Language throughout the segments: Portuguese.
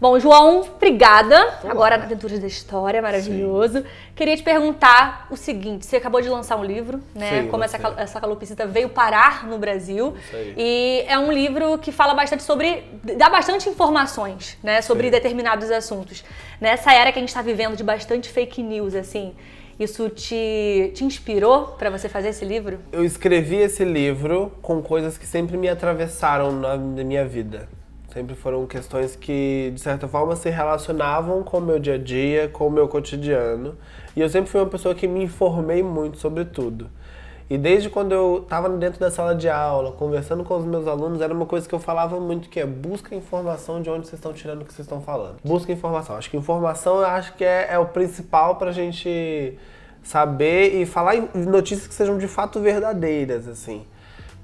Bom, João, obrigada. Agora na Aventuras da História, maravilhoso. Sim. Queria te perguntar o seguinte, você acabou de lançar um livro, né? Sim, como essa calopsita veio parar no Brasil. Isso aí. E é um livro que fala bastante sobre, dá bastante informações, né? Sobre determinados assuntos. Nessa era que a gente está vivendo de bastante fake news, assim, isso te inspirou para você fazer esse livro? Eu escrevi esse livro com coisas que sempre me atravessaram na minha vida. Sempre foram questões que, de certa forma, se relacionavam com o meu dia a dia, com o meu cotidiano. E eu sempre fui uma pessoa que me informei muito sobre tudo. E desde quando eu estava dentro da sala de aula, conversando com os meus alunos, era uma coisa que eu falava muito, que é busca informação de onde vocês estão tirando o que vocês estão falando. Busca informação. Acho que informação é o principal pra gente saber e falar em notícias que sejam de fato verdadeiras, assim.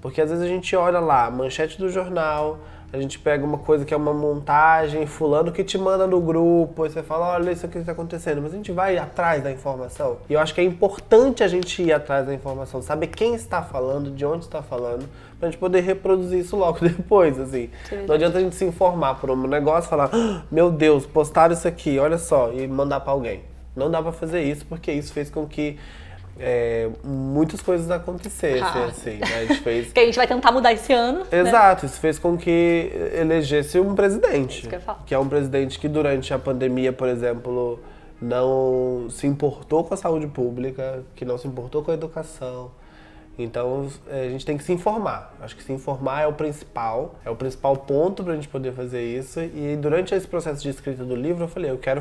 Porque às vezes a gente olha lá, manchete do jornal, a gente pega uma coisa que é uma montagem, fulano que te manda no grupo, aí você fala, olha isso aqui está acontecendo, mas a gente vai atrás da informação. E eu acho que é importante a gente ir atrás da informação, saber quem está falando, de onde está falando, pra gente poder reproduzir isso logo depois, assim. Não adianta a gente se informar por um negócio e falar, meu Deus, postaram isso aqui, olha só, e mandar pra alguém. Não dá pra fazer isso, porque isso fez com que muitas coisas acontecessem, assim, né? A gente fez... Que a gente vai tentar mudar esse ano. Exato, né? Isso fez com que elegesse um presidente. Isso que eu falo. Que é um presidente que durante a pandemia, por exemplo, não se importou com a saúde pública, que não se importou com a educação. Então, a gente tem que se informar. Acho que se informar é o principal ponto pra gente poder fazer isso. E durante esse processo de escrita do livro, eu falei, eu quero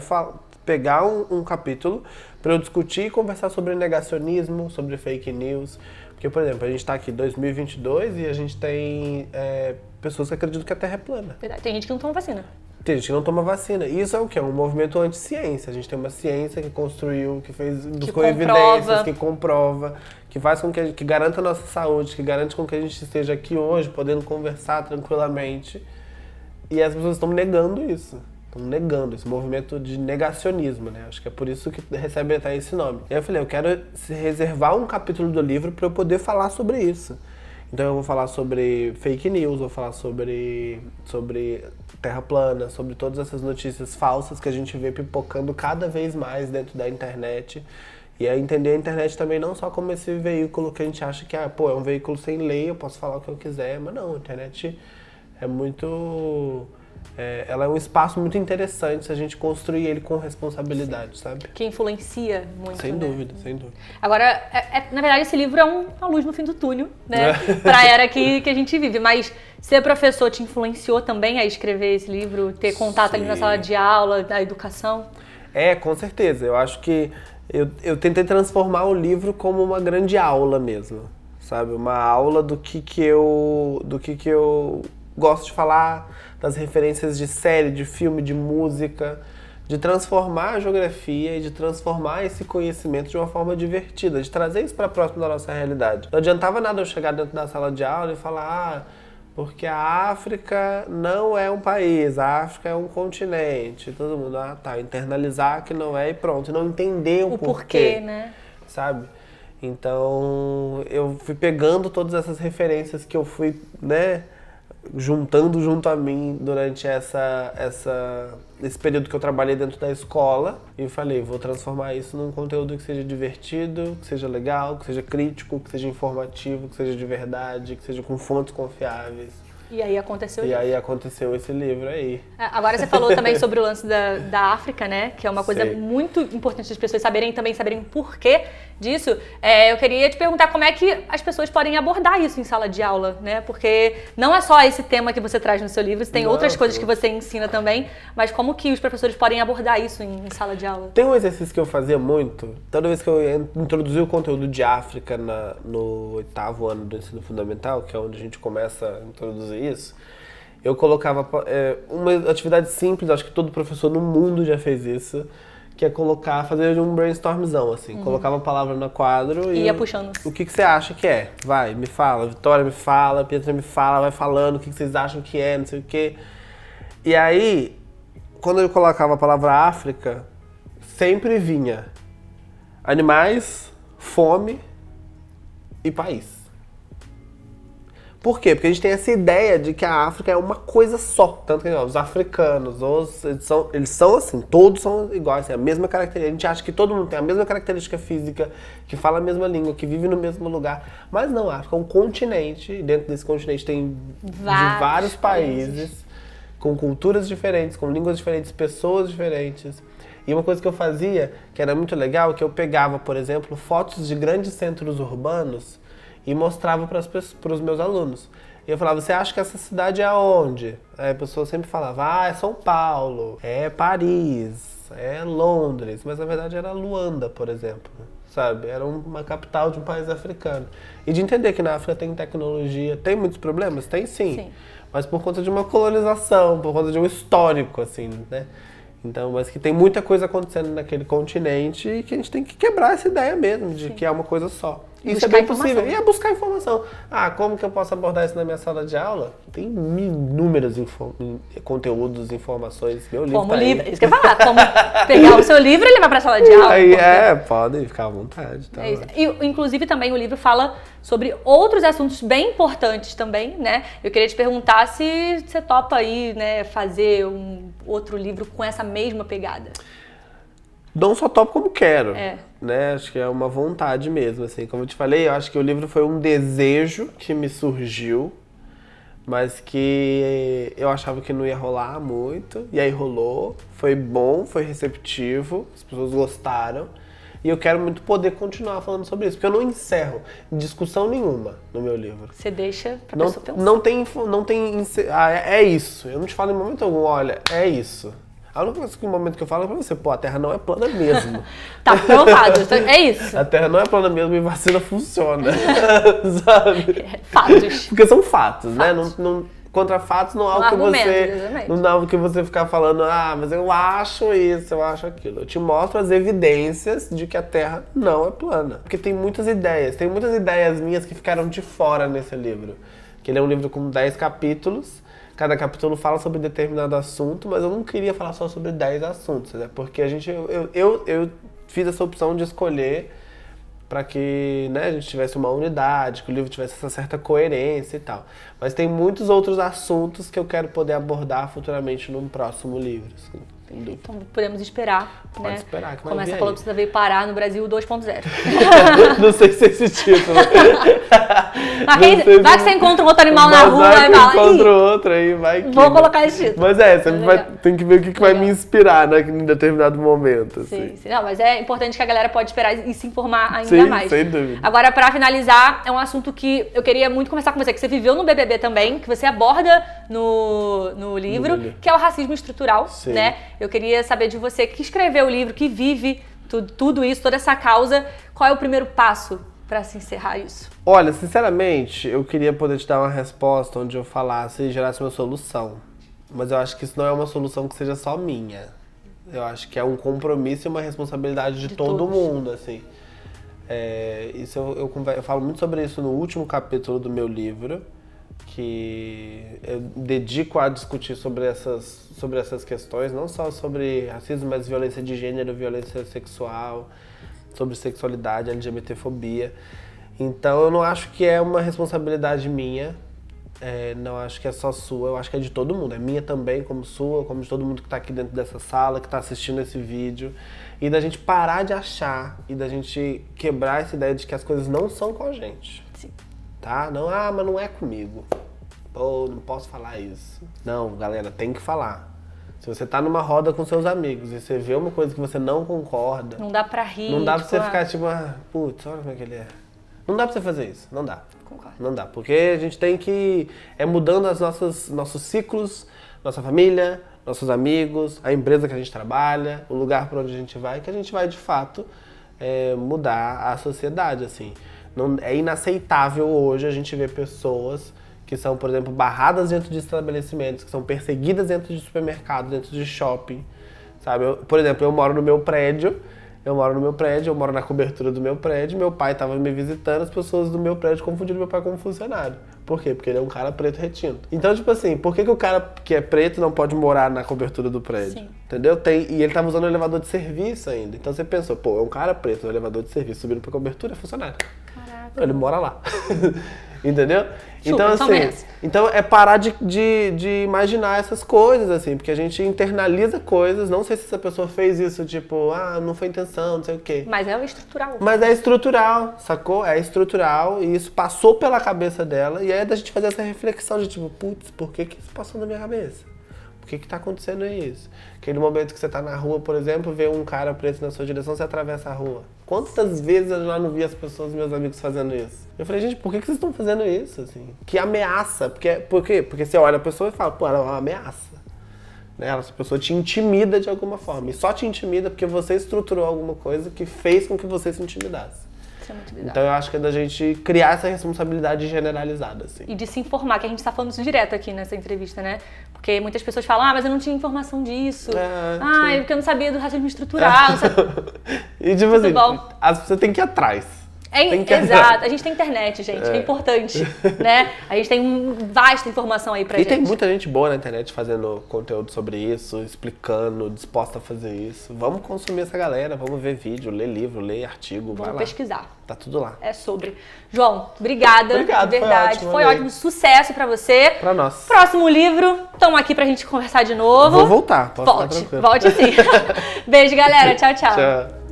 pegar um capítulo para eu discutir e conversar sobre negacionismo, sobre fake news. Porque, por exemplo, a gente está aqui em 2022 e a gente tem pessoas que acreditam que a Terra é plana. Verdade. Tem gente que não toma vacina. Tem gente que não toma vacina. E isso é o quê? É um movimento anti-ciência. A gente tem uma ciência que construiu, que buscou evidências, que comprova, que faz com que garanta a nossa saúde, que garante com que a gente esteja aqui hoje, podendo conversar tranquilamente. E as pessoas estão negando isso. Estão negando esse movimento de negacionismo, né? Acho que é por isso que recebe até esse nome. E aí eu falei, eu quero reservar um capítulo do livro para eu poder falar sobre isso. Então eu vou falar sobre fake news, vou falar sobre terra plana, sobre todas essas notícias falsas que a gente vê pipocando cada vez mais dentro da internet. E aí entender a internet também não só como esse veículo que a gente acha que é um veículo sem lei, eu posso falar o que eu quiser, mas não, a internet é muito... ela é um espaço muito interessante se a gente construir ele com responsabilidade, sabe? Que influencia muito, Sem dúvida, sem dúvida. Agora, na verdade, esse livro é uma luz no fim do túnel, né? Pra era que a gente vive. Mas ser professor te influenciou também a escrever esse livro? Ter contato ali na sala de aula, da educação? Com certeza. Eu acho que eu tentei transformar o livro como uma grande aula mesmo, sabe? Uma aula do que eu gosto de falar, das referências de série, de filme, de música, de transformar a geografia e de transformar esse conhecimento de uma forma divertida, de trazer isso para próximo da nossa realidade. Não adiantava nada eu chegar dentro da sala de aula e falar, porque a África não é um país, a África é um continente. Todo mundo, internalizar que não é e pronto, e não entender o porquê, né? Sabe? Então, eu fui pegando todas essas referências que eu fui, né, juntando junto a mim durante esse período que eu trabalhei dentro da escola e falei, vou transformar isso num conteúdo que seja divertido, que seja legal, que seja crítico, que seja informativo, que seja de verdade, que seja com fontes confiáveis. E aí aconteceu isso. E aí aconteceu esse livro aí. Agora você falou também sobre o lance da África, né? Que é uma coisa muito importante as pessoas saberem o porquê disso. Eu queria te perguntar como é que as pessoas podem abordar isso em sala de aula, né? Porque não é só esse tema que você traz no seu livro, tem outras coisas que você ensina também, mas como que os professores podem abordar isso em sala de aula? Tem um exercício que eu fazia muito, toda vez que eu introduzia o conteúdo de África no 8º ano do ensino fundamental, que é onde a gente começa a introduzir isso, eu colocava uma atividade simples, acho que todo professor no mundo já fez isso, que é fazer um brainstormzão, assim. Colocava a palavra no quadro e... ia puxando. O que você acha que é? Vai, me fala. Vitória me fala, Pietra me fala, vai falando o que vocês acham que é, não sei o quê. E aí, quando eu colocava a palavra África, sempre vinha animais, fome e país. Por quê? Porque a gente tem essa ideia de que a África é uma coisa só. Tanto que os africanos, eles são assim, todos são iguais, assim, a mesma característica. A gente acha que todo mundo tem a mesma característica física, que fala a mesma língua, que vive no mesmo lugar. Mas não, a África é um continente, e dentro desse continente tem de vários países, com culturas diferentes, com línguas diferentes, pessoas diferentes. E uma coisa que eu fazia, que era muito legal, que eu pegava, por exemplo, fotos de grandes centros urbanos e mostrava para os meus alunos. E eu falava, você acha que essa cidade é aonde? Aí a pessoa sempre falava, é São Paulo, é Paris, é Londres. Mas na verdade era Luanda, por exemplo, sabe? Era uma capital de um país africano. E de entender que na África tem tecnologia, tem muitos problemas? Tem sim. Mas por conta de uma colonização, por conta de um histórico, assim, né? Então, mas que tem muita coisa acontecendo naquele continente e que a gente tem que quebrar essa ideia mesmo, de que é uma coisa só. Isso é bem possível. E é buscar informação. Como que eu posso abordar isso na minha sala de aula? Tem inúmeros conteúdos, informações. Meu livro como tá livro, aí. isso que eu ia falar. Como pegar o seu livro e levar pra sala de aula. Aí, podem ficar à vontade. Tá? É isso. E, inclusive, também o livro fala sobre outros assuntos bem importantes também, né? Eu queria te perguntar se você topa aí, né, fazer um outro livro com essa mesma pegada. Não só topo como quero, né? Acho que é uma vontade mesmo, assim. Como eu te falei, eu acho que o livro foi um desejo que me surgiu, mas que eu achava que não ia rolar muito, e aí rolou. Foi bom, foi receptivo, as pessoas gostaram, e eu quero muito poder continuar falando sobre isso, porque eu não encerro discussão nenhuma no meu livro. Você deixa pra pessoa pensar. Não tem é isso. Eu não te falo em momento algum, olha, é isso. A única coisa que no momento que eu falo é pra você, a Terra não é plana mesmo. Tá provado, é isso. A Terra não é plana mesmo e vacina funciona, sabe? Fatos. Porque são fatos, né? Contra fatos não há o que você ficar falando, mas eu acho isso, eu acho aquilo. Eu te mostro as evidências de que a Terra não é plana. Porque tem muitas ideias minhas que ficaram de fora nesse livro. Que ele é um livro com 10 capítulos. Cada capítulo fala sobre determinado assunto, mas eu não queria falar só sobre 10 assuntos, né? Porque eu fiz essa opção de escolher para que, né, a gente tivesse uma unidade, que o livro tivesse essa certa coerência e tal. Mas tem muitos outros assuntos que eu quero poder abordar futuramente num próximo livro. Assim. Então podemos esperar, Pode esperar que vai Como vir essa aí. coluna veio parar no Brasil 2.0. Não sei se é esse título. Vai que você encontra um outro animal na rua e fala, encontra outro aí, vai que... Vou colocar esse título. Mas sempre tem que ver o que vai me inspirar em determinado momento. Assim. Sim. Não, mas é importante que a galera pode esperar e se informar ainda mais. Sem dúvida. Agora, pra finalizar, é um assunto que eu queria muito conversar com você, que você viveu no BBB também, que você aborda no livro, que é o racismo estrutural, né? Eu queria saber de você que escreveu o livro, que vive tudo isso, toda essa causa. Qual é o primeiro passo para se encerrar isso? Olha, sinceramente, eu queria poder te dar uma resposta onde eu falasse e gerasse uma solução. Mas eu acho que isso não é uma solução que seja só minha. Eu acho que é um compromisso e uma responsabilidade de todo mundo, assim. Eu falo muito sobre isso no último capítulo do meu livro, que eu dedico a discutir sobre essas questões, não só sobre racismo, mas violência de gênero, violência sexual, sobre sexualidade, LGBTfobia. Então eu não acho que é uma responsabilidade minha, não acho que é só sua, eu acho que é de todo mundo. É minha também, como sua, como de todo mundo que está aqui dentro dessa sala, que está assistindo esse vídeo. E da gente parar de achar e da gente quebrar essa ideia de que as coisas não são com a gente. Sim. Tá? Não, mas não é comigo. Pô, não posso falar isso. Não, galera, tem que falar. Se você tá numa roda com seus amigos e você vê uma coisa que você não concorda... Não dá pra rir. Não dá pra você ficar tipo, putz, olha como é que ele é. Não dá pra você fazer isso, não dá. Concordo. Não dá, porque a gente tem que... mudando nossos ciclos, nossa família, nossos amigos, a empresa que a gente trabalha, o lugar pra onde a gente vai, que a gente vai, de fato, mudar a sociedade, assim. É inaceitável hoje a gente ver pessoas que são, por exemplo, barradas dentro de estabelecimentos, que são perseguidas dentro de supermercado, dentro de shopping, sabe? Por exemplo, eu moro no meu prédio, eu moro na cobertura do meu prédio, meu pai estava me visitando, as pessoas do meu prédio confundiram meu pai como funcionário. Por quê? Porque ele é um cara preto retinto. Então, tipo assim, por que o cara que é preto não pode morar na cobertura do prédio? Sim. Entendeu? E ele tava usando o elevador de serviço ainda. Então você pensou, é um cara preto no elevador de serviço, subindo pra cobertura, é funcionário. Caraca. Ele mora lá. Entendeu? Super, Então, também assim, essa. então é parar de imaginar essas coisas, assim, porque a gente internaliza coisas, não sei se essa pessoa fez isso, tipo, não foi intenção, não sei o quê. Mas é estrutural. Mas é estrutural, sacou? É estrutural e isso passou pela cabeça dela e aí é da gente fazer essa reflexão de tipo, putz, por que isso passou na minha cabeça? Por que tá acontecendo isso? Aquele momento que você tá na rua, por exemplo, vê um cara preto na sua direção, você atravessa a rua. Quantas vezes eu já não vi as pessoas, meus amigos, fazendo isso? Eu falei, gente, por que vocês estão fazendo isso, assim? Que ameaça. Por quê? Porque você olha a pessoa e fala, pô, ela é uma ameaça. Né? Essa pessoa te intimida de alguma forma. E só te intimida porque você estruturou alguma coisa que fez com que você se intimidasse. Isso é muito bizarro. Então eu acho que é da gente criar essa responsabilidade generalizada, assim. E de se informar, que a gente tá falando isso direto aqui nessa entrevista, né? Porque muitas pessoas falam, mas eu não tinha informação disso. É porque eu não sabia do racismo estrutural. E tipo Tudo assim, bom. você tem que ir atrás. Exato, a gente tem internet, gente, que é importante, né? A gente tem vasta informação aí pra gente. E tem muita gente boa na internet fazendo conteúdo sobre isso, explicando, disposta a fazer isso. Vamos consumir essa galera, vamos ver vídeo, ler livro, ler artigo, vai lá. Vamos pesquisar. Tá tudo lá. É sobre. João, obrigada. Obrigado, de verdade. foi ótimo. Sucesso pra você. Pra nós. Próximo livro, estamos aqui pra gente conversar de novo. Vou voltar, pode ficar tranquilo. Volte sim. Beijo, galera. Tchau, tchau. Tchau.